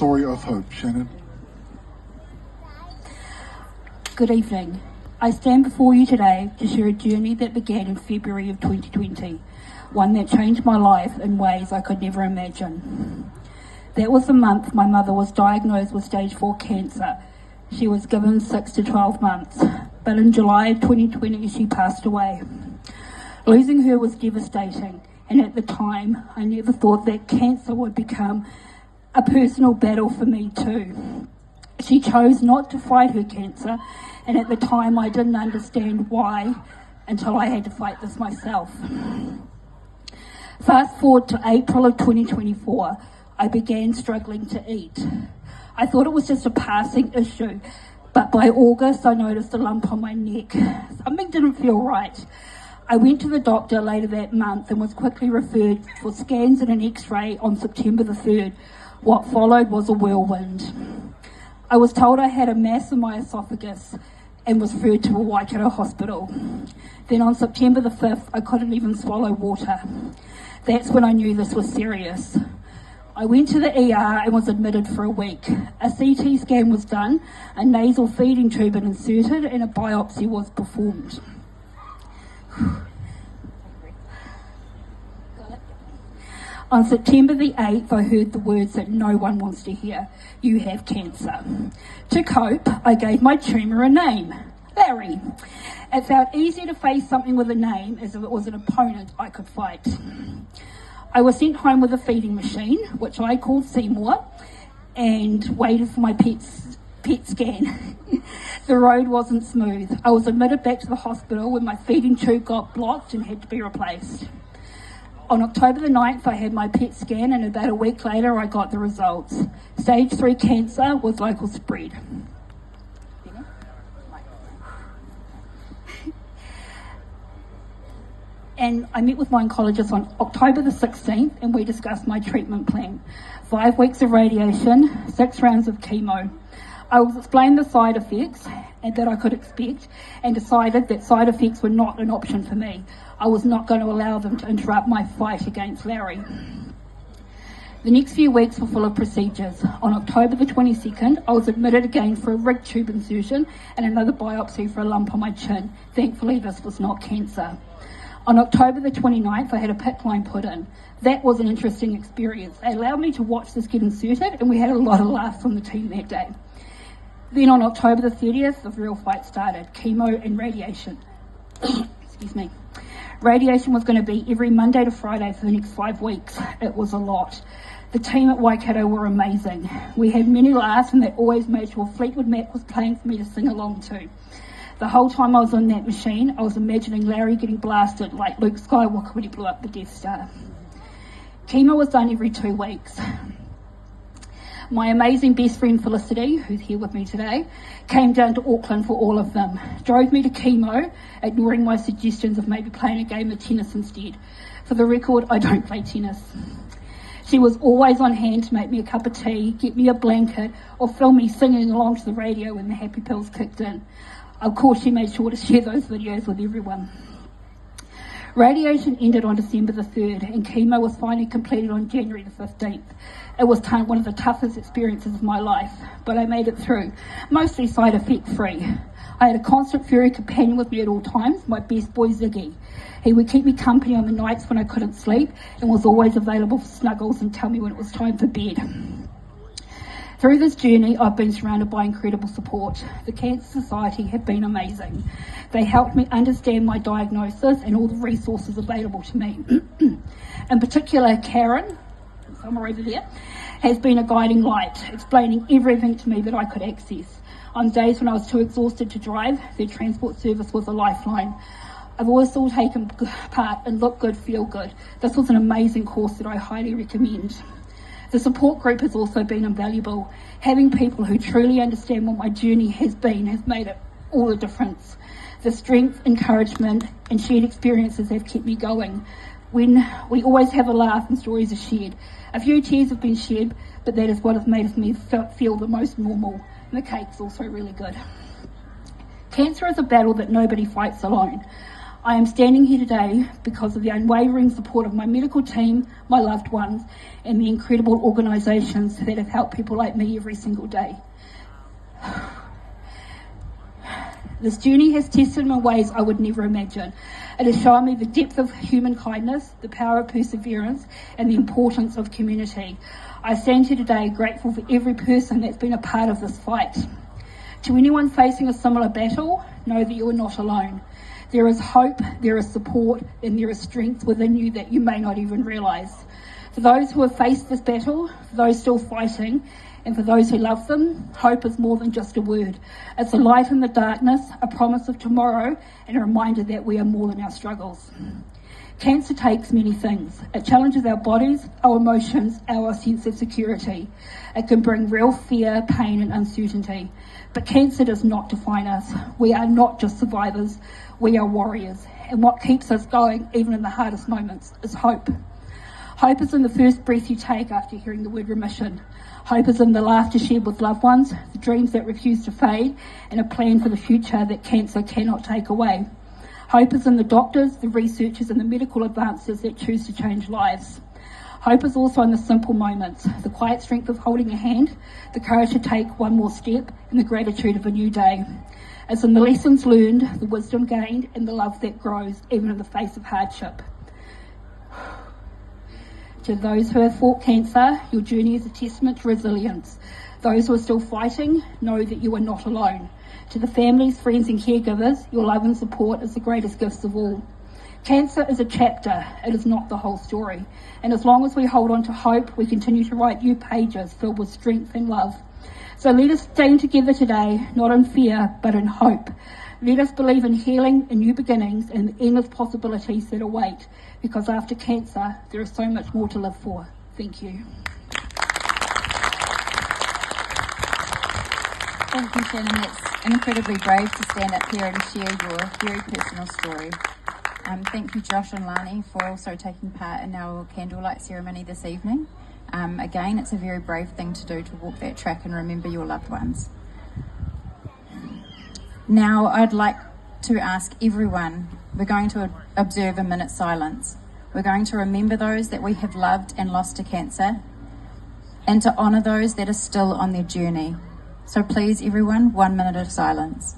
story of hope. Shannon. Good evening. I stand before you today to share a journey that began in February of 2020, one that changed my life in ways I could never imagine. That was the month my mother was diagnosed with stage 4 cancer. She was given 6 to 12 months, but in July 2020 she passed away. Losing her was devastating, and at the time I never thought that cancer would become a personal battle for me too. She chose not to fight her cancer, and at the time I didn't understand why until I had to fight this myself. Fast forward to April of 2024, I began struggling to eat. I thought it was just a passing issue, but by August I noticed a lump on my neck. Something didn't feel right. I went to the doctor later that month and was quickly referred for scans and an x-ray on September the 3rd. What followed was a whirlwind. I was told I had a mass in my esophagus and was referred to a Waikato hospital. Then on September the 5th, I couldn't even swallow water. That's when I knew this was serious. I went to the ER and was admitted for a week. A CT scan was done, a nasal feeding tube inserted, and a biopsy was performed. On September the 8th, I heard the words that no one wants to hear. You have cancer. To cope, I gave my tumour a name, Larry. It felt easier to face something with a name as if it was an opponent I could fight. I was sent home with a feeding machine, which I called Seymour, and waited for my PET scan. The road wasn't smooth. I was admitted back to the hospital when my feeding tube got blocked and had to be replaced. On October the 9th, I had my PET scan, and about a week later, I got the results. Stage 3 cancer with local spread. And I met with my oncologist on October the 16th, and we discussed my treatment plan. 5 weeks of radiation, 6 rounds of chemo. I was explained the side effects and that I could expect, and decided that side effects were not an option for me. I was not going to allow them to interrupt my fight against Larry. The next few weeks were full of procedures. On October the 22nd, I was admitted again for a rig tube insertion and another biopsy for a lump on my chin. Thankfully, this was not cancer. On October the 29th, I had a PICC line put in. That was an interesting experience. It allowed me to watch this get inserted, and we had a lot of laughs on the team that day. Then on October the 30th, the real fight started, chemo and radiation. Excuse me. Radiation was going to be every Monday to Friday for the next 5 weeks. It was a lot. The team at Waikato were amazing. We had many laughs, and they always made sure Fleetwood Mac was playing for me to sing along to. The whole time I was on that machine, I was imagining Larry getting blasted like Luke Skywalker when he blew up the Death Star. Chemo was done every 2 weeks. My amazing best friend Felicity, who's here with me today, came down to Auckland for all of them. Drove me to chemo, ignoring my suggestions of maybe playing a game of tennis instead. For the record, I don't play tennis. She was always on hand to make me a cup of tea, get me a blanket, or film me singing along to the radio when the happy pills kicked in. Of course, she made sure to share those videos with everyone. Radiation ended on December the 3rd, and chemo was finally completed on January the 15th. It was one of the toughest experiences of my life, but I made it through, mostly side effect free. I had a constant furry companion with me at all times, my best boy Ziggy. He would keep me company on the nights when I couldn't sleep, and was always available for snuggles and tell me when it was time for bed. Through this journey, I've been surrounded by incredible support. The Cancer Society have been amazing. They helped me understand my diagnosis and all the resources available to me. In particular, Karen, somewhere over there, has been a guiding light, explaining everything to me that I could access. On days when I was too exhausted to drive, their transport service was a lifeline. I've also taken part in Look Good, Feel Good. This was an amazing course that I highly recommend. The support group has also been invaluable. Having people who truly understand what my journey has been has made it all the difference. The strength, encouragement, and shared experiences have kept me going. When we always have a laugh and stories are shared. A few tears have been shed, but that is what has made me feel the most normal. And the cake's also really good. Cancer is a battle that nobody fights alone. I am standing here today because of the unwavering support of my medical team, my loved ones, and the incredible organisations that have helped people like me every single day. This journey has tested me in ways I would never imagine. It has shown me the depth of human kindness, the power of perseverance, and the importance of community. I stand here today grateful for every person that's been a part of this fight. To anyone facing a similar battle, know that you are not alone. There is hope, there is support, and there is strength within you that you may not even realise. For those who have faced this battle, for those still fighting, and for those who love them, hope is more than just a word. It's a light in the darkness, a promise of tomorrow, and a reminder that we are more than our struggles. Cancer takes many things. It challenges our bodies, our emotions, our sense of security. It can bring real fear, pain, and uncertainty. But cancer does not define us. We are not just survivors, we are warriors. And what keeps us going, even in the hardest moments, is hope. Hope is in the first breath you take after hearing the word remission. Hope is in the laughter shared with loved ones, the dreams that refuse to fade, and a plan for the future that cancer cannot take away. Hope is in the doctors, the researchers, and the medical advances that choose to change lives. Hope is also in the simple moments, the quiet strength of holding a hand, the courage to take one more step, and the gratitude of a new day. It's in the lessons learned, the wisdom gained, and the love that grows, even in the face of hardship. To those who have fought cancer, your journey is a testament to resilience. Those who are still fighting, know that you are not alone. To the families, friends and caregivers, your love and support is the greatest gifts of all. Cancer is a chapter, it is not the whole story. And as long as we hold on to hope, we continue to write new pages filled with strength and love. So let us stand together today, not in fear, but in hope. Let us believe in healing and new beginnings and the endless possibilities that await, because after cancer, there is so much more to live for. Thank you. Thank you, Shannon. It's incredibly brave to stand up here and share your very personal story. Thank you, Josh and Lani, for also taking part in our candlelight ceremony this evening. Again, it's a very brave thing to do, to walk that track and remember your loved ones. Now, I'd like to ask everyone, we're going to observe a minute's silence. We're going to remember those that we have loved and lost to cancer, and to honour those that are still on their journey. So please, everyone, 1 minute of silence.